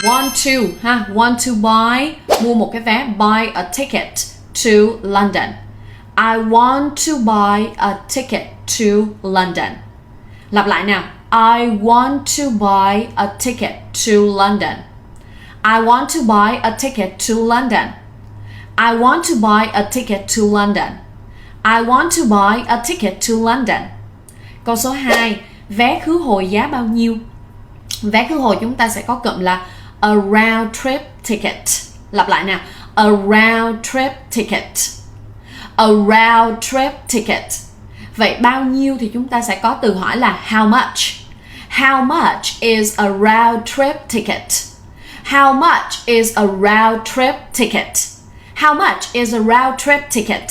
Want to ha, want to buy, mua một cái vé, buy a ticket to London. I want to buy a ticket to London. Lặp lại nào. I want to buy a ticket to London. I want to buy a ticket to London. I want to buy a ticket to London. I want to buy a ticket to London. Câu số 2, vé khứ hồi giá bao nhiêu? Vé khứ hồi chúng ta sẽ có cụm là a round trip ticket. Lặp lại nào. A round trip ticket. A round trip ticket. Vậy bao nhiêu thì chúng ta sẽ có từ hỏi là how much. How much is a round trip ticket? How much is a round trip ticket? How much is a round trip ticket?